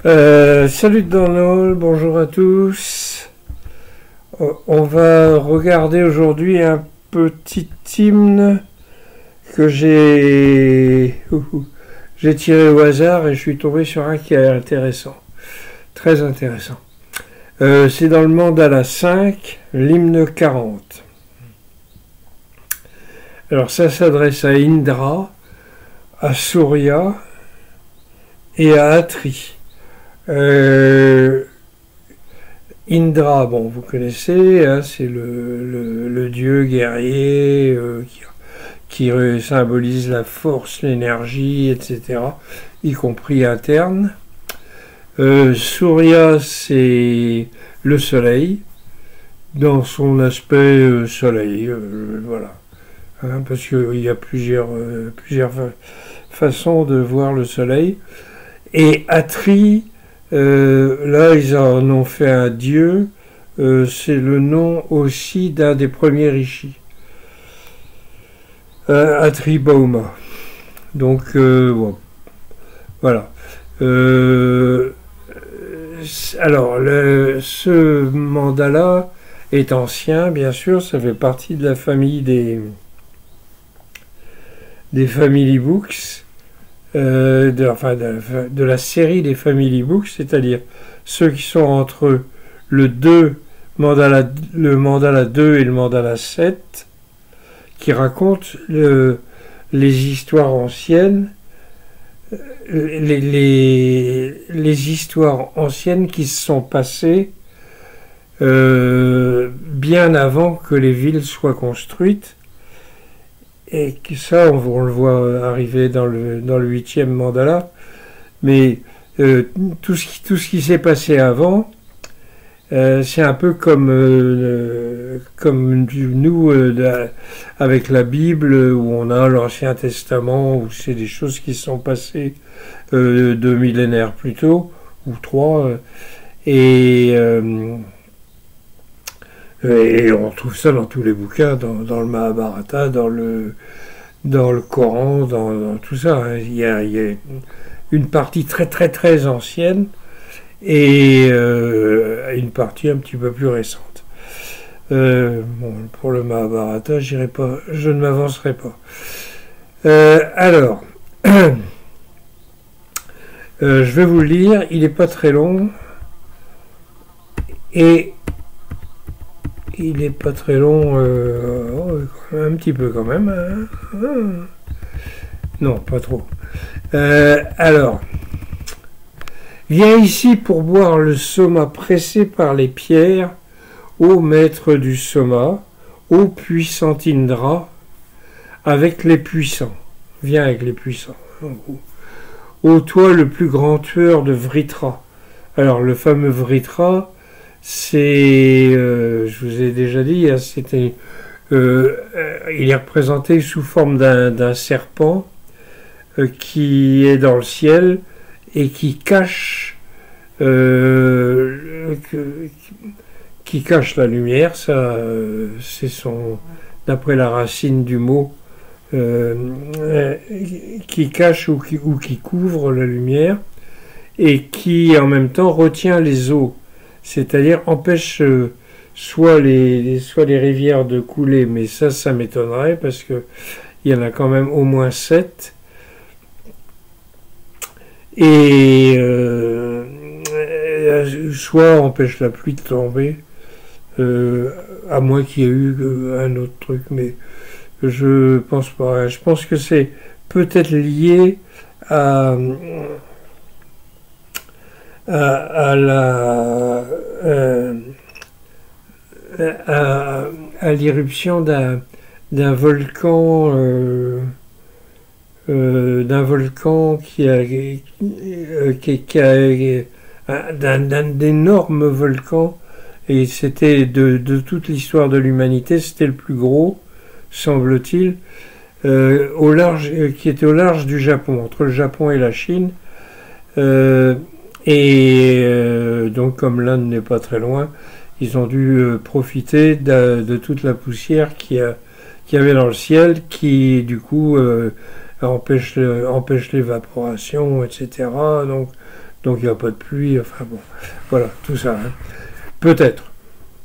Salut Donald, bonjour à tous. On va regarder aujourd'hui un petit hymne que j'ai tiré au hasard et je suis tombé sur un qui est intéressant, très intéressant. C'est dans le mandala 5, l'hymne 40. Alors ça s'adresse à Indra, à Surya et à Atri. Indra, bon, vous connaissez, hein, c'est le dieu guerrier qui symbolise la force, l'énergie, etc., y compris interne. Surya, c'est le soleil, dans son aspect soleil, voilà. Hein, parce qu'il y a plusieurs façons de voir le soleil. Et Atri, là, ils en ont fait un dieu. C'est le nom aussi d'un des premiers rishis. Atri Bauma. Donc, bon, voilà. Alors, ce mandala est ancien, bien sûr. Ça fait partie de la famille des Family Books. De la série des Family Books, c'est-à-dire ceux qui sont entre le mandala 2 et le mandala 7, qui racontent les histoires anciennes, les histoires anciennes qui se sont passées bien avant que les villes soient construites. Et ça, on le voit arriver dans le 8e mandala. Mais tout ce qui s'est passé avant, c'est un peu comme nous, avec la Bible, où on a l'Ancien Testament, où c'est des choses qui se sont passées 2 millénaires plus tôt, ou 3. Et on trouve ça dans tous les bouquins, dans le Mahabharata, dans le Coran, dans tout ça. Hein. Il y a une partie très très très ancienne et une partie un petit peu plus récente. Bon, pour le Mahabharata, je ne m'avancerai pas. Alors, je vais vous le lire. Il n'est pas très long et il n'est pas très long, un petit peu quand même. Hein. Non, pas trop. Alors, viens ici pour boire le soma pressé par les pierres, ô maître du soma, ô puissant Indra, avec les puissants. Viens avec les puissants. Ô toi le plus grand tueur de Vritra. Alors, le fameux Vritra, c'est, je vous ai déjà dit, hein, il est représenté sous forme d'un serpent qui est dans le ciel et qui cache la lumière. Ça, c'est d'après la racine du mot, qui cache ou qui couvre la lumière et qui en même temps retient les eaux. C'est-à-dire empêche soit les rivières de couler, mais ça m'étonnerait parce que il y en a quand même au moins 7. Et soit empêche la pluie de tomber, à moins qu'il y ait eu un autre truc, mais je pense pas. Je pense que c'est peut-être lié à l'irruption d'un volcan d'un énorme volcan, et c'était de toute l'histoire de l'humanité, c'était le plus gros, semble-t-il, qui était au large du Japon, entre le Japon et la Chine. Donc comme l'Inde n'est pas très loin, ils ont dû profiter de toute la poussière qu'il y avait dans le ciel, qui du coup empêche l'évaporation, etc. Donc donc il n'y a pas de pluie, enfin bon, voilà, tout ça. Hein. Peut-être.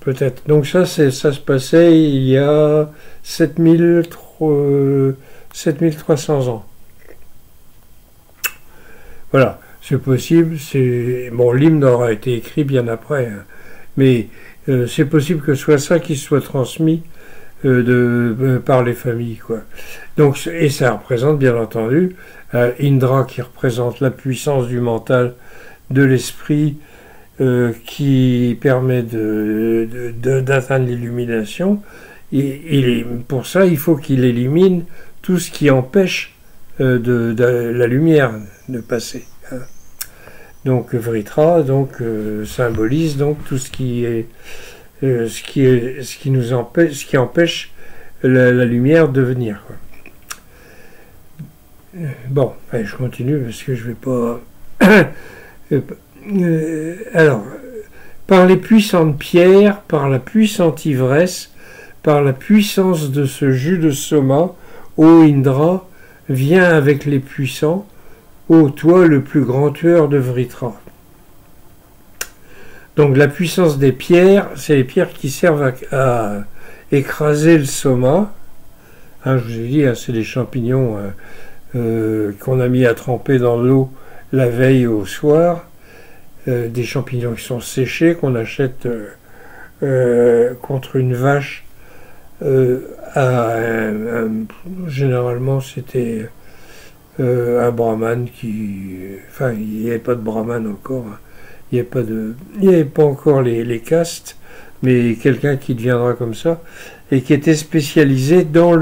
Peut-être. Donc ça se passait il y a 7300 ans. Voilà, c'est possible. Bon, l'hymne aura été écrit bien après, hein, mais c'est possible que ce soit ça qui soit transmis par les familles, quoi. Donc, et ça représente bien entendu Indra qui représente la puissance du de l'esprit, qui permet d'atteindre l'illumination. Et pour ça, il faut qu'il élimine tout ce qui empêche de la lumière de passer. Hein. Donc Vritra symbolise donc tout ce qui est ce qui empêche la lumière de venir. Quoi. Bon, allez, je continue parce que je vais pas. Alors, par les puissantes pierres, par la puissante ivresse, par la puissance de ce jus de soma, ô Indra, viens avec les puissants, ô toi le plus grand tueur de Vritra. Donc la puissance des pierres, c'est les pierres qui servent à écraser le soma. Hein, je vous ai dit, hein, c'est des champignons qu'on a mis à tremper dans l'eau la veille au soir. Des champignons qui sont séchés, qu'on achète contre une vache. Généralement, c'était un brahman qui... Enfin, il n'y avait pas de brahman encore. Hein. Il n'y avait pas encore les castes, mais quelqu'un qui deviendra comme ça, et qui était spécialisé dans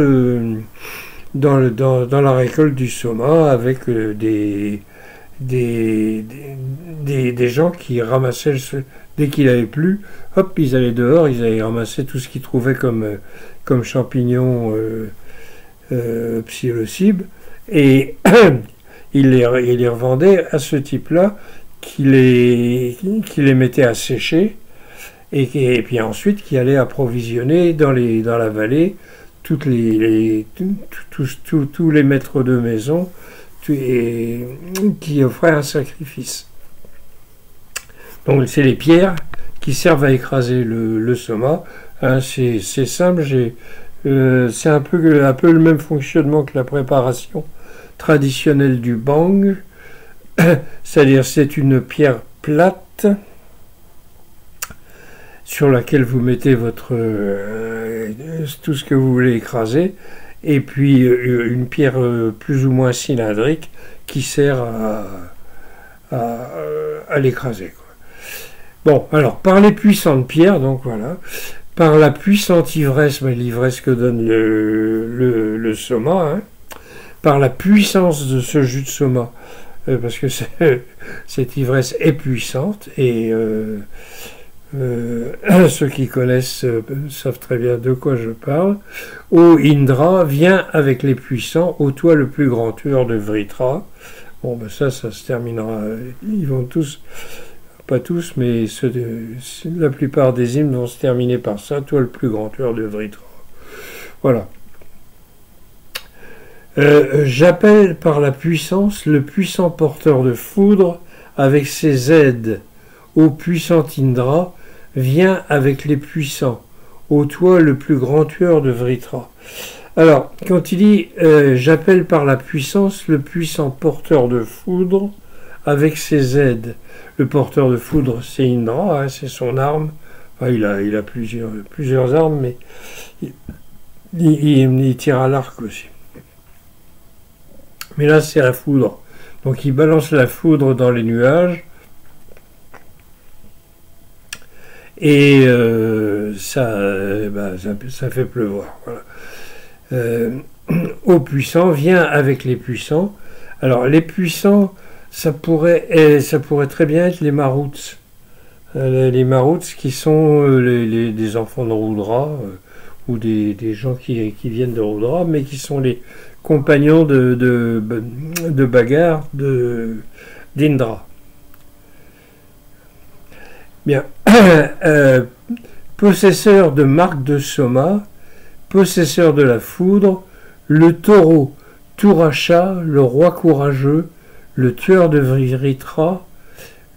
la récolte du soma, avec des gens qui ramassaient dès qu'il avait plu, hop, ils allaient dehors, ils allaient ramasser tout ce qu'ils trouvaient comme champignons psilocybes, et ils les revendaient à ce type-là qui les mettait à sécher, et puis ensuite qui allait approvisionner dans la vallée tous les maîtres de maison et qui offrait un sacrifice. Donc c'est les pierres qui servent à écraser le soma. Hein, c'est simple, c'est un peu le même fonctionnement que la préparation traditionnelle du bang. C'est-à-dire c'est une pierre plate sur laquelle vous mettez tout ce que vous voulez écraser, et puis une pierre plus ou moins cylindrique qui sert à l'écraser. Bon, alors, par les puissantes pierres, donc voilà, par la puissante ivresse, mais l'ivresse que donne le soma, hein, par la puissance de ce jus de soma, parce que cette ivresse est puissante, et ceux qui connaissent savent très bien de quoi je parle. Ô Indra, viens avec les puissants, ô toi le plus grand tueur de Vritra. Bon, ben ça se terminera. Ils vont tous, pas tous, mais la plupart des hymnes vont se terminer par ça, toi le plus grand tueur de Vritra. Voilà. J'appelle par la puissance le puissant porteur de foudre avec ses aides. Ô puissant Indra, viens avec les puissants. Ô toi le plus grand tueur de Vritra. Alors, quand il dit j'appelle par la puissance le puissant porteur de foudre avec ses aides. Le porteur de foudre, c'est Indra, hein, c'est son arme. Enfin, il a plusieurs armes, mais il tire à l'arc aussi. Mais là, c'est la foudre. Donc, il balance la foudre dans les nuages. Et ça fait pleuvoir. Voilà. Ô puissant, viens avec les puissants. Alors, les puissants, ça pourrait très bien être les Maruts. Les Maruts qui sont des enfants de Rudra, ou des gens qui viennent de Rudra, mais qui sont les compagnons de bagarre d'Indra. Bien. Possesseur de marque de soma, possesseur de la foudre, le taureau Turacha, le roi courageux, le tueur de Vritra,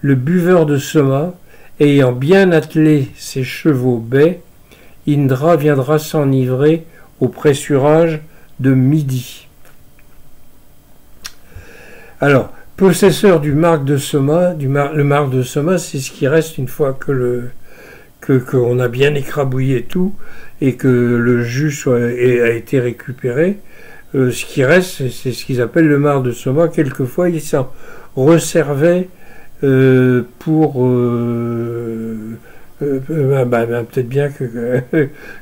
le buveur de soma, ayant bien attelé ses chevaux bais, Indra viendra s'enivrer au pressurage de midi. Alors, possesseur du marc de soma, le marc de soma, c'est ce qui reste une fois que qu'on a bien écrabouillé tout et que le jus a été récupéré. Ce qui reste, c'est ce qu'ils appellent le marc de soma. Quelquefois, il s'en resservait pour peut-être bien que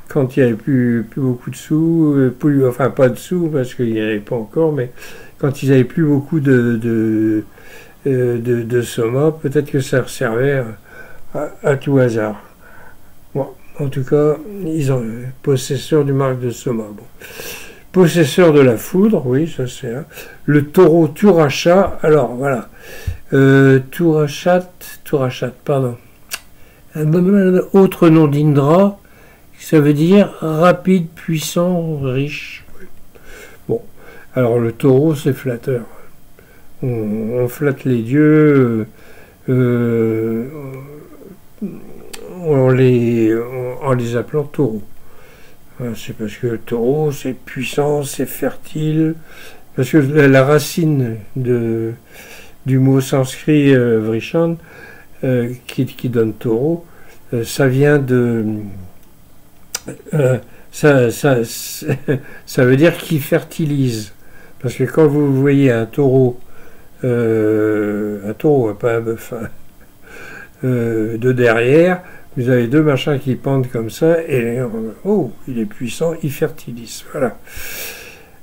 quand il n'y avait plus beaucoup de sous, enfin pas de sous parce qu'il n'y en avait pas encore, mais quand ils n'avaient plus beaucoup de soma, peut-être que ça servait à tout hasard. Bon, en tout cas, ils ont possesseur du marc de soma. Bon. Possesseur de la foudre, oui, ça c'est un. Le taureau Turasha, alors voilà. Turashat, pardon. Autre nom d'Indra, ça veut dire rapide, puissant, riche. Bon, alors le taureau c'est flatteur. On flatte les dieux en les appelant taureaux. C'est parce que le taureau c'est puissant, c'est fertile. Parce que la racine du mot sanskrit Vrishan, qui donne taureau, ça vient de... ça veut dire qui fertilise. Parce que quand vous voyez un taureau, pas un bœuf, de derrière, vous avez deux machins qui pendent comme ça, et oh, il est puissant, il fertilise. Voilà.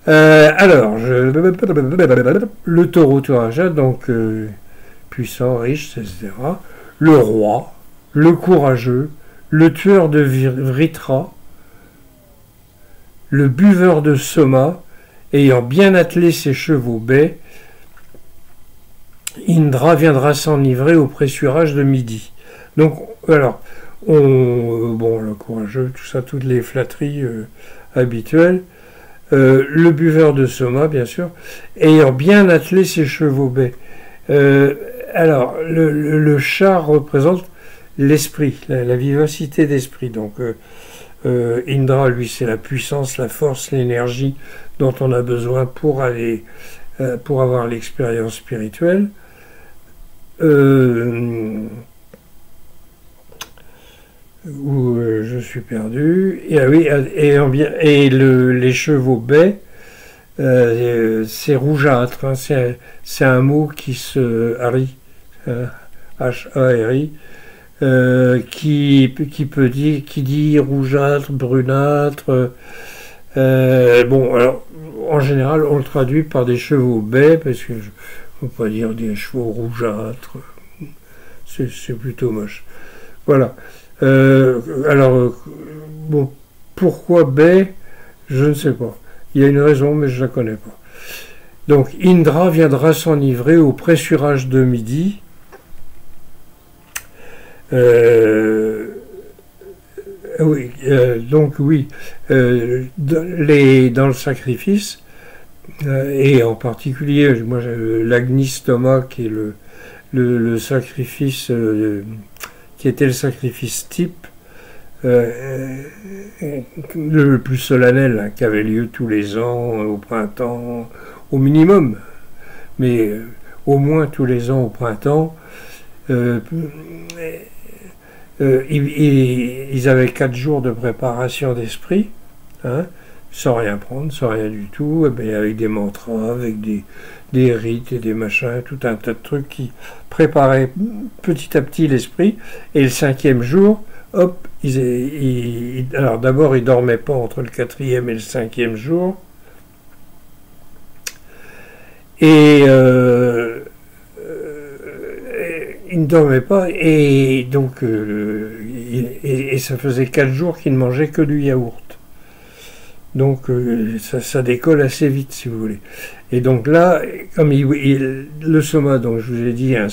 Alors, le taureau Turasha, donc puissant, riche, etc. Le roi, le courageux, le tueur de Vritra, le buveur de soma, ayant bien attelé ses chevaux bais, Indra viendra s'enivrer au pressurage de midi. Donc, alors, le courageux, tout ça, toutes les flatteries habituelles. Le buveur de soma, bien sûr, ayant bien attelé ses chevaux bais. Alors, le char représente l'esprit, la vivacité d'esprit. Donc, Indra, lui, c'est la puissance, la force, l'énergie dont on a besoin pour avoir l'expérience spirituelle. Je suis perdu. Et les chevaux bais, c'est rougeâtre. Hein, c'est un mot qui se H-A-R-I, qui dit rougeâtre, brunâtre. Alors, en général, on le traduit par des chevaux bais, parce que faut pas dire des chevaux rougeâtres. C'est plutôt moche. Voilà. Pourquoi baie, je ne sais pas. Il y a une raison, mais je ne la connais pas. Donc, Indra viendra s'enivrer au pressurage de midi. Dans le sacrifice, et en particulier, moi, l'Agnistoma, qui est le sacrifice... qui était le sacrifice type, le plus solennel, hein, qui avait lieu tous les ans, au printemps, au minimum, mais au moins tous les ans au printemps. Ils avaient 4 jours de préparation d'esprit, hein, sans rien prendre, sans rien du tout, avec des mantras, avec des rites et des machins, tout un tas de trucs qui préparaient petit à petit l'esprit. Et le 5e jour, hop, alors d'abord ils dormaient pas entre le 4e et le 5e jour. Et ils ne dormaient pas, et donc et ça faisait 4 jours qu'ils ne mangeaient que du yaourt. Donc ça décolle assez vite, si vous voulez. Et donc là, comme le soma, donc je vous ai dit, hein,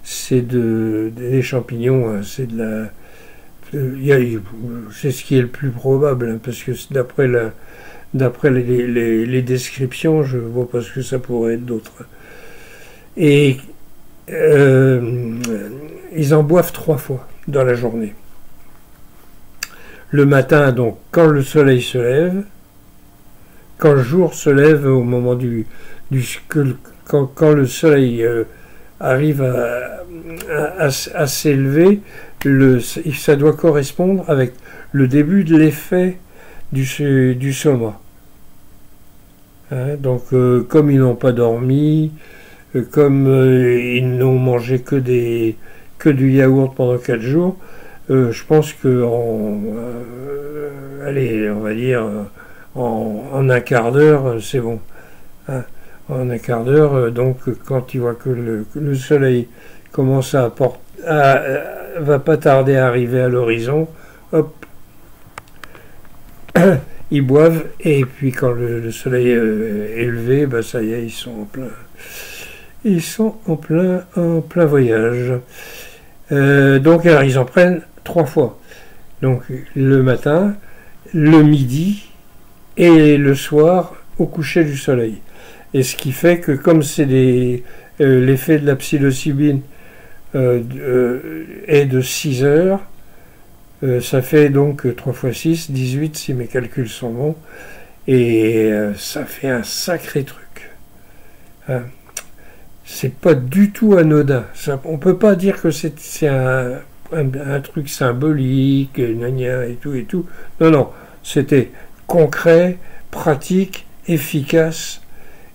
c'est des champignons, hein, c'est ce qui est le plus probable, hein, parce que d'après les descriptions, je vois pas ce que ça pourrait être d'autre. Et ils en boivent 3 fois dans la journée. Le matin, donc, quand le soleil se lève, quand le jour se lève au moment quand le soleil arrive à s'élever, ça doit correspondre avec le début de l'effet du soma. Hein, donc, comme ils n'ont pas dormi, comme ils n'ont mangé que du yaourt pendant 4 jours, je pense que allez, on va dire en un quart d'heure, c'est bon. Hein, en un quart d'heure, donc quand ils voient que le soleil commence va pas tarder à arriver à l'horizon, hop, ils boivent, et puis quand le soleil est levé, bah ça y est, ils sont en plein voyage. Donc alors, ils en prennent 3 fois. Donc le matin, le midi et le soir au coucher du soleil. Et ce qui fait que comme c'est l'effet de la psilocybine est de 6 heures, ça fait donc 3 x 6, 18 si mes calculs sont bons, et ça fait un sacré truc. Hein. C'est pas du tout anodin. On peut pas dire que c'est un truc symbolique, gna et tout et tout. Non, non, c'était concret, pratique, efficace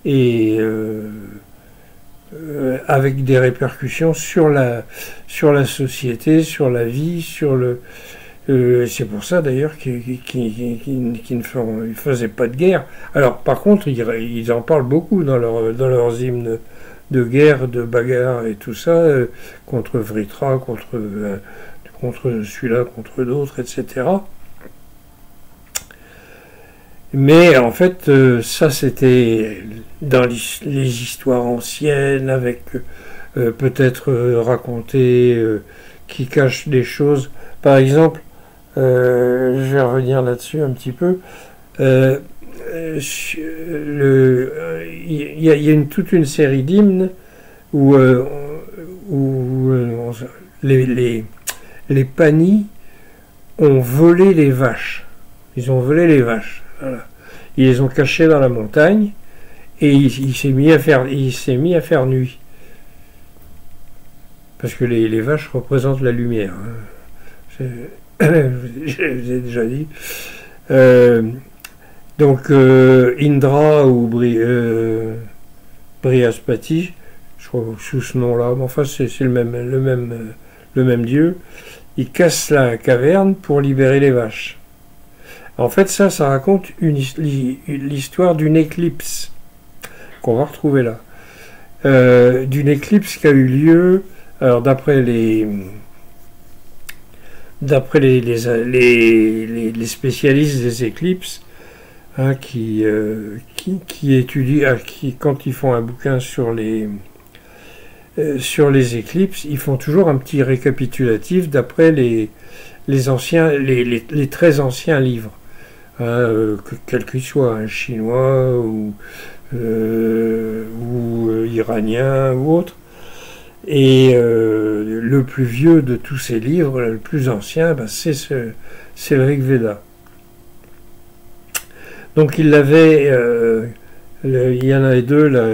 et avec des répercussions sur la société, sur la vie, sur le. C'est pour ça d'ailleurs qu'ils ne faisaient pas de guerre. Alors par contre, ils en parlent beaucoup dans leurs hymnes de guerre, de bagarre et tout ça, contre Vritra, contre celui-là, contre d'autres, etc. Mais en fait, ça c'était dans les histoires anciennes, avec peut-être raconter, qui cachent des choses. Par exemple, je vais revenir là-dessus un petit peu. Il y a toute une série d'hymnes où les panis ont volé les vaches. Ils ont volé les vaches. Voilà. Ils les ont cachées dans la montagne et il s'est mis à faire nuit. Parce que les vaches représentent la lumière. Hein. Je vous ai déjà dit. Donc Indra ou Brihaspati, je crois sous ce nom-là, mais enfin c'est le même dieu, il casse la caverne pour libérer les vaches. En fait ça raconte l'histoire d'une éclipse qu'on va retrouver là. D'une éclipse qui a eu lieu, alors d'après les spécialistes des éclipses, hein, qui étudient, quand ils font un bouquin sur les éclipses, ils font toujours un petit récapitulatif d'après les très anciens livres, hein, quel qu'il soit, hein, chinois ou iranien ou autre. Et le plus vieux de tous ces livres, le plus ancien, c'est le Rig Veda. Donc il l'avait, il y en avait deux là,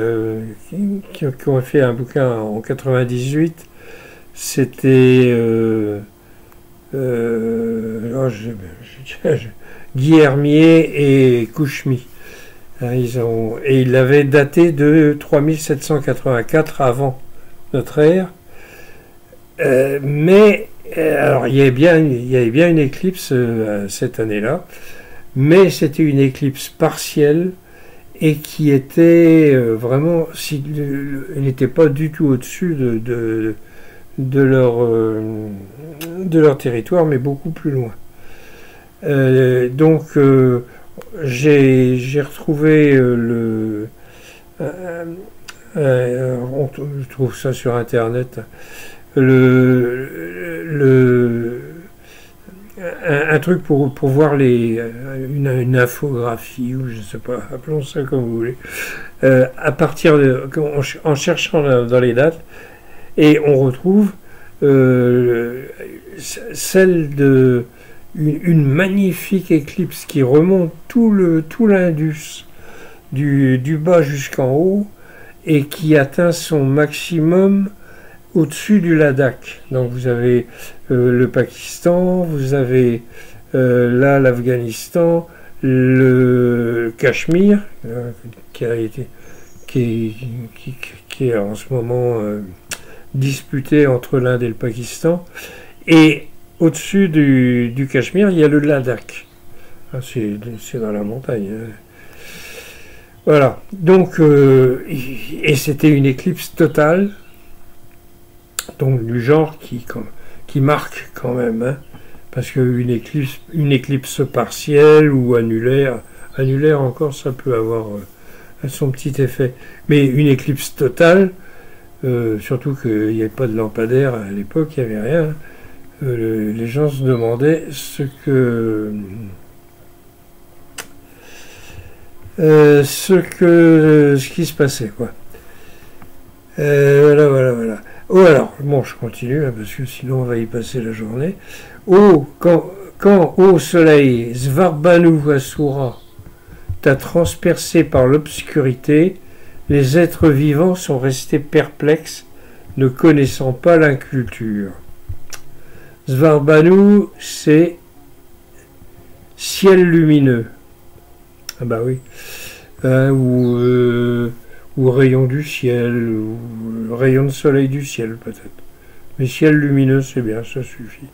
qui ont fait un bouquin en 98. C'était Guy Hermier et Couchemy. Et il l'avait daté de 3784 avant notre ère. Mais alors il y avait bien une éclipse cette année-là, mais c'était une éclipse partielle et qui était vraiment, elle n'était pas du tout au-dessus de leur territoire, mais beaucoup plus loin. Donc j'ai retrouvé je trouve ça sur internet, un truc pour voir une infographie, ou je ne sais pas, appelons ça comme vous voulez, à partir en cherchant dans les dates, Et on retrouve celle de une magnifique éclipse qui remonte tout l'Indus du bas jusqu'en haut et qui atteint son maximum au-dessus du Ladakh. Donc vous avez le Pakistan, vous avez là l'Afghanistan, le Cachemire qui est en ce moment disputé entre l'Inde et le Pakistan, et au-dessus du Cachemire il y a le Ladakh. C'est dans la montagne. Voilà. Donc et c'était une éclipse totale, donc du genre qui marque quand même, hein, parce qu'une éclipse partielle ou annulaire encore, ça peut avoir son petit effet. Mais une éclipse totale, surtout qu'il n'y avait pas de lampadaire à l'époque, il n'y avait rien, les gens se demandaient ce qui se passait, quoi. Voilà. Oh, alors, bon, je continue, hein, parce que sinon on va y passer la journée. Oh, quand ô soleil, Svarbanu Asura, t'a transpercé par l'obscurité, les êtres vivants sont restés perplexes, ne connaissant pas l'inculture. Svarbanu, c'est ciel lumineux. Ah bah oui. Ou rayon du ciel, ou rayon de soleil du ciel peut-être. Mais ciel lumineux, c'est bien, ça suffit.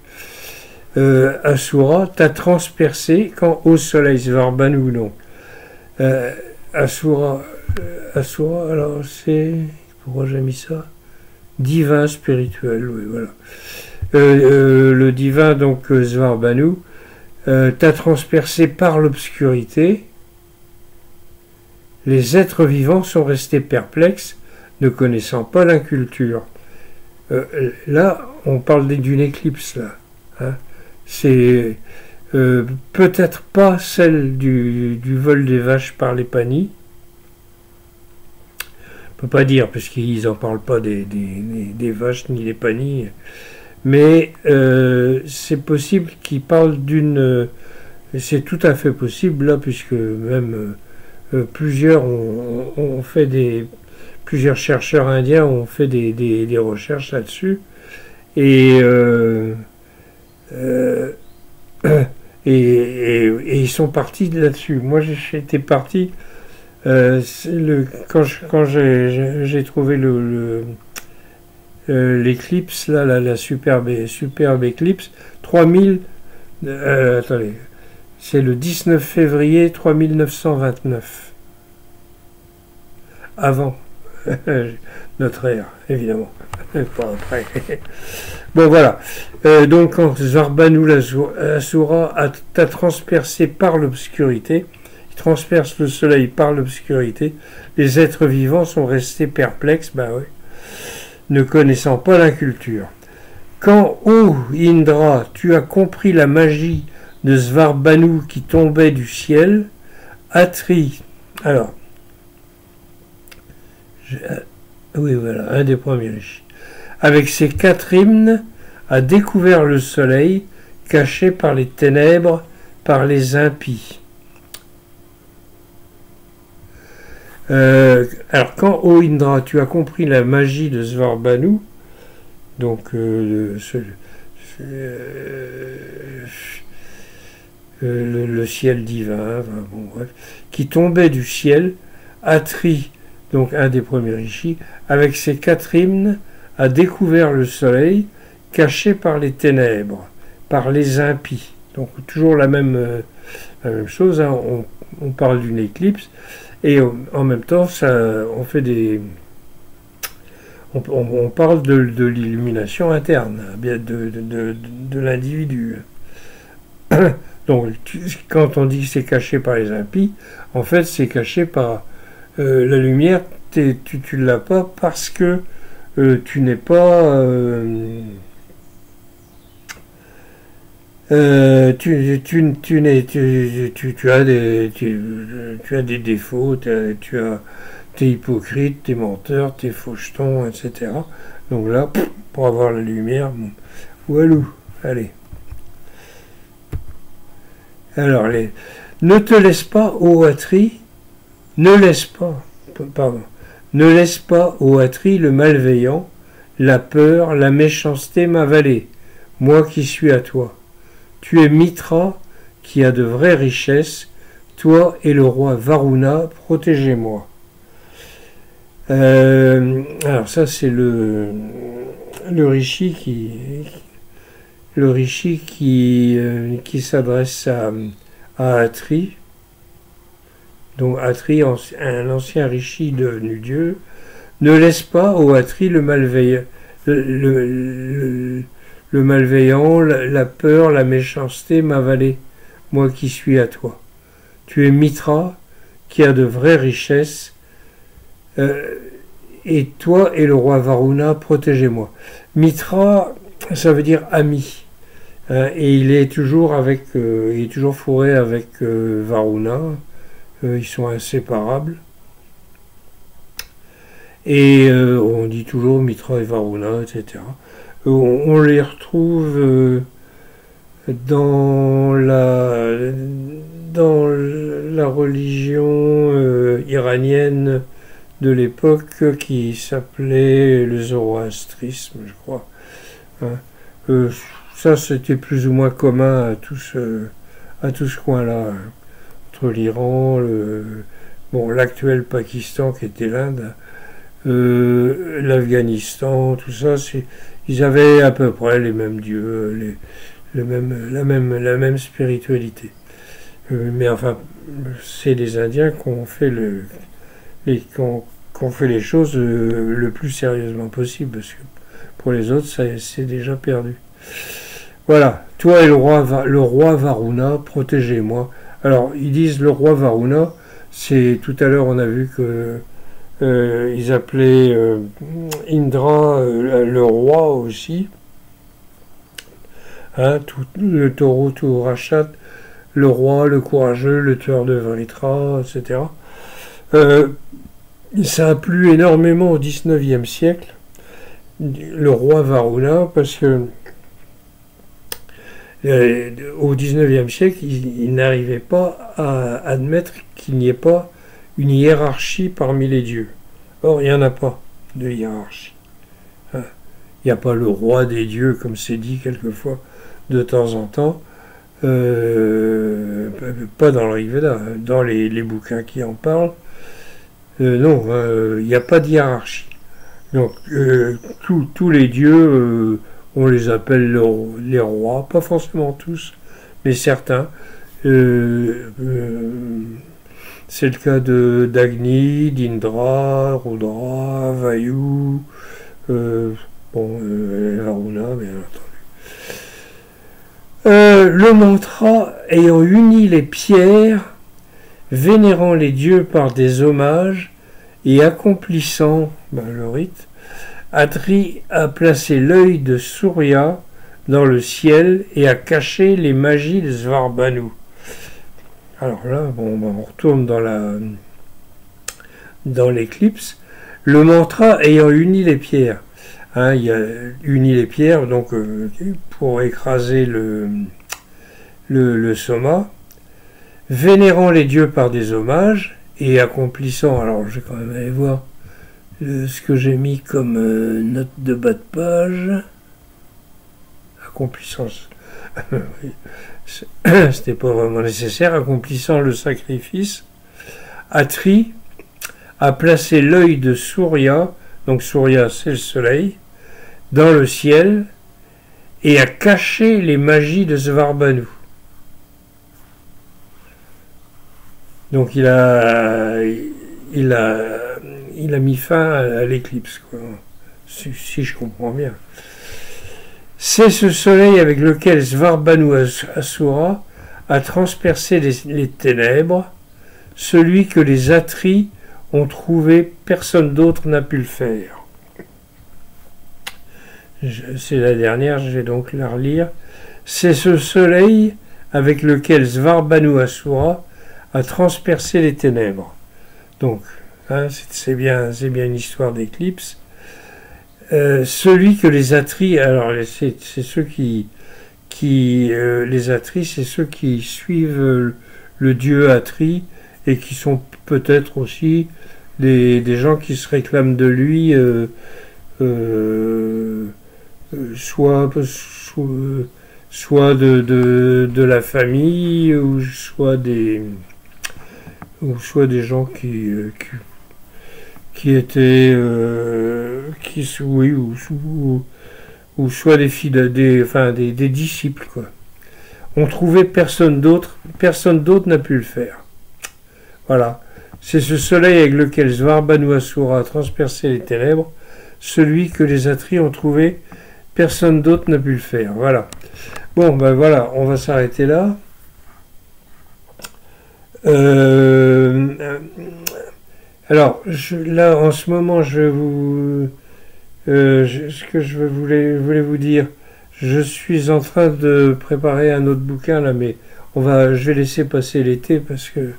Asura, t'a transpercé quand au soleil, Svarbanu, non. Asura, alors c'est... Pourquoi j'ai mis ça? Divin spirituel, oui, voilà. Le divin, donc Svarbanu, t'a transpercé par l'obscurité. Les êtres vivants sont restés perplexes, ne connaissant pas l'inculture. Là, on parle d'une éclipse, là. Hein. C'est peut-être pas celle du vol des vaches par les panis. On peut pas dire, parce qu'ils n'en parlent pas des vaches ni des panis. Mais c'est possible qu'ils parlent d'une... c'est tout à fait possible, là, puisque même... plusieurs chercheurs indiens ont fait des recherches là-dessus et ils sont partis là-dessus. Moi j'étais parti quand j'ai trouvé l'éclipse là, la superbe éclipse 3000 attendez, c'est le 19 février 3929. Avant notre ère, évidemment. Pas après. Bon, voilà. Donc, quand Svarbanu Asura t'a transpercé par l'obscurité, il transperce le soleil par l'obscurité, les êtres vivants sont restés perplexes, bah oui, ne connaissant pas l'inculture. Quand, ô Indra, tu as compris la magie de Svarbanu qui tombait du ciel, Atri, alors, oui voilà, un des premiers riches, avec ses 4 hymnes, a découvert le soleil, caché par les ténèbres, par les impies. Alors quand, ô Indra, tu as compris la magie de Svarbanu, donc le ciel divin, enfin, bon, bref, qui tombait du ciel, Atri, donc un des premiers rishis, avec ses 4 hymnes, a découvert le soleil, caché par les ténèbres, par les impies. Donc toujours la même chose, hein, on parle d'une éclipse, et en même temps, on fait on parle de l'illumination interne, bien de l'individu. Donc, quand on dit que c'est caché par les impies, en fait, c'est caché par la lumière. Tu ne l'as pas parce que tu n'es pas... tu as des défauts, t'es hypocrite, t'es menteur, t'es faucheton, etc. Donc là, pour avoir la lumière, bon, walou, allez. Alors, ne te laisse pas, ô Atri, ne laisse pas, pardon, ne laisse pas, ô Atri, le malveillant, la peur, la méchanceté m'avaler, moi qui suis à toi. Tu es Mitra, qui a de vraies richesses, toi et le roi Varuna, protégez-moi. Alors ça c'est le rishi qui s'adresse à Atri. Donc Atri, un ancien rishi devenu Dieu, ne laisse pas, ô Atri, le malveillant, la peur, la méchanceté m'avaler, moi qui suis à toi. Tu es Mitra, qui a de vraies richesses, et toi et le roi Varuna, protégez-moi. Mitra, ça veut dire ami, et il est toujours fourré avec Varuna, ils sont inséparables. Et on dit toujours Mitra et Varuna, etc. On les retrouve dans la religion iranienne de l'époque qui s'appelait le zoroastrisme, je crois. Hein. Ça, c'était plus ou moins commun à tout ce coin-là, hein. Entre l'Iran, l'actuel Pakistan qui était l'Inde, l'Afghanistan, tout ça, ils avaient à peu près les mêmes dieux, la même spiritualité. Mais enfin, c'est les Indiens qui ont fait les choses le plus sérieusement possible, parce que pour les autres, c'est déjà perdu. Voilà, toi et le roi Varuna, protégez-moi. Alors, ils disent le roi Varuna, c'est tout à l'heure on a vu que ils appelaient Indra le roi aussi, hein, le taureau tout rachat, le roi, le courageux, le tueur de Vritra, etc. Ça a plu énormément au XIXe siècle, le roi Varuna, parce que au XIXe siècle, il n'arrivait pas à admettre qu'il n'y ait pas une hiérarchie parmi les dieux. Or, il n'y en a pas de hiérarchie. Il n'y a pas le roi des dieux, comme c'est dit quelquefois de temps en temps. Pas dans le Rigveda, dans les bouquins qui en parlent. Non, il n'y a pas de hiérarchie. Donc, tous les dieux, on les appelle les rois, pas forcément tous, mais certains. C'est le cas d'Agni, d'Indra, Rudra, Vayu, Varuna, bien entendu. Le mantra ayant uni les pierres, vénérant les dieux par des hommages et accomplissant le rite, Atri a placé l'œil de Surya dans le ciel et a caché les magies de Svarbhanu. Alors là, on retourne dans l'éclipse. Le mantra ayant uni les pierres. Hein, il a uni les pierres donc pour écraser le soma, vénérant les dieux par des hommages et accomplissant. Alors je vais quand même aller voir ce que j'ai mis comme note de bas de page. Accomplissant. C'était pas vraiment nécessaire. Accomplissant le sacrifice, Atri a placé l'œil de Surya, donc Surya c'est le soleil, dans le ciel et a caché les magies de Svarbhanu. Donc il a mis fin à l'éclipse, quoi. Si je comprends bien. C'est ce soleil avec lequel Svarbhanu Asura a transpercé les ténèbres, celui que les Atris ont trouvé, personne d'autre n'a pu le faire. C'est la dernière, je vais donc la relire. C'est ce soleil avec lequel Svarbhanu Asura a transpercé les ténèbres. Donc, hein, c'est bien une histoire d'éclipse. celui que les Atris, alors c'est ceux qui les Atris, c'est ceux qui suivent le dieu Atri et qui sont peut-être aussi des gens qui se réclament de lui, soit de la famille ou soit des gens qui étaient oui ou soit des filles des disciples quoi. On trouvait personne d'autre n'a pu le faire. Voilà. C'est ce soleil avec lequel Svarbanouasura a transpercé les ténèbres, celui que les Atris ont trouvé, personne d'autre n'a pu le faire. Voilà. Bon, ben voilà, on va s'arrêter là. Alors, là, en ce moment, ce que je voulais vous dire, je suis en train de préparer un autre bouquin, là, mais je vais laisser passer l'été parce que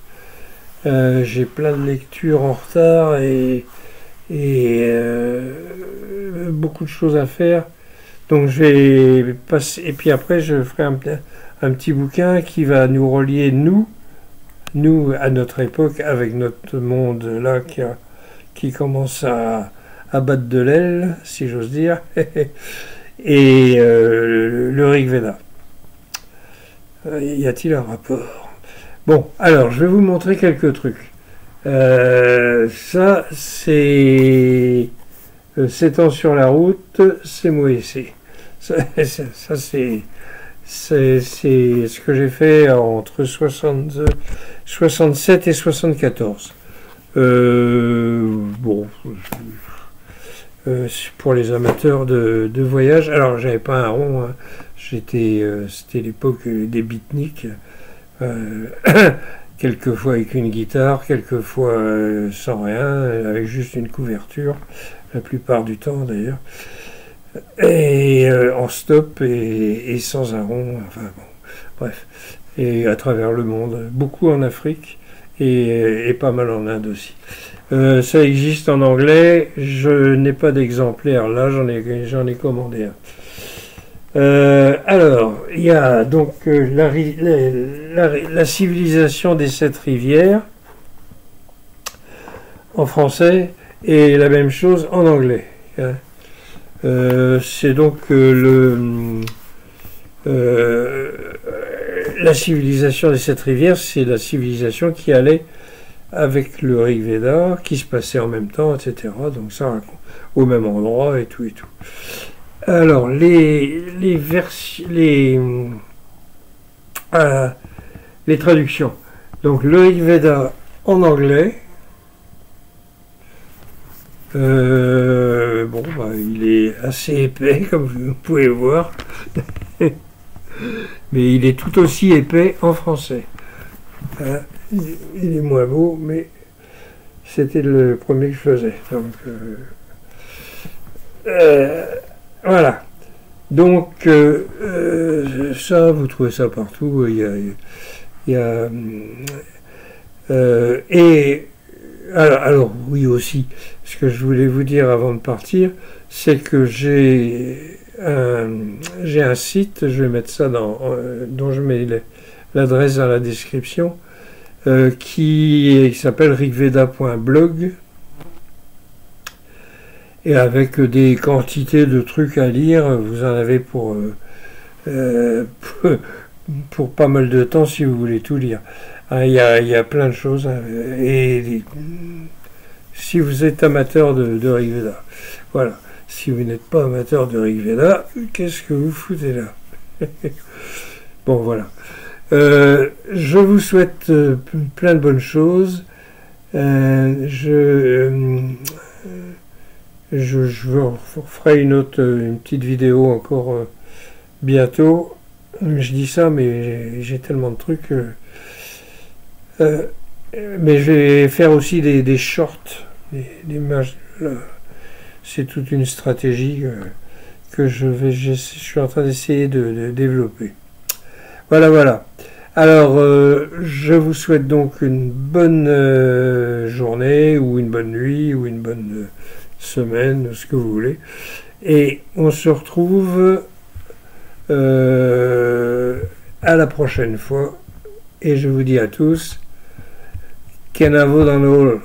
j'ai plein de lectures en retard et beaucoup de choses à faire. Donc je vais passer, et puis après je ferai un petit bouquin qui va nous relier, nous à notre époque, avec notre monde là qui commence à battre de l'aile, si j'ose dire, et le Rig Veda. Y a-t-il un rapport? Bon, alors je vais vous montrer quelques trucs. Ça, c'est 7 ans sur la route, c'est Moïse. Ça c'est ce que j'ai fait entre 67 et 74. Bon, pour les amateurs de voyage. Alors, j'avais pas un rond, hein. C'était l'époque des beatniks. Quelquefois avec une guitare, quelquefois sans rien, avec juste une couverture, la plupart du temps d'ailleurs. Et en stop et sans un rond, enfin bon, bref, et à travers le monde, beaucoup en Afrique et pas mal en Inde aussi. Ça existe en anglais, je n'ai pas d'exemplaire là, j'en ai commandé un. Alors, il y a donc la civilisation des 7 rivières en français et la même chose en anglais. C'est donc la civilisation des 7 rivières, c'est la civilisation qui allait avec le Rig Veda, qui se passait en même temps, etc. Donc ça, au même endroit et tout et tout. Alors, les traductions. Donc, le Rig Veda en anglais. Bon, il est assez épais, comme vous pouvez le voir. Mais il est tout aussi épais en français. Il est moins beau, mais c'était le premier que je faisais. Donc, voilà. Donc, ça, vous trouvez ça partout. Alors, oui aussi, ce que je voulais vous dire avant de partir, c'est que j'ai un site, je vais mettre ça dont je mets l'adresse dans la description, qui s'appelle rigveda.blog, et avec des quantités de trucs à lire, vous en avez pour pas mal de temps si vous voulez tout lire. Il y a plein de choses, et si vous êtes amateur de Rig Veda, voilà. Si vous n'êtes pas amateur de Rig Veda, qu'est-ce que vous foutez là? Bon, voilà. Je vous souhaite plein de bonnes choses. Je ferai une petite vidéo encore bientôt. Je dis ça, mais j'ai tellement de trucs. Mais je vais faire aussi des shorts, des images. C'est toute une stratégie que je suis en train d'essayer de développer. Voilà. Alors, je vous souhaite donc une bonne journée, ou une bonne nuit, ou une bonne semaine, ce que vous voulez. Et on se retrouve à la prochaine fois. Et je vous dis à tous, Kenavo dans le hall.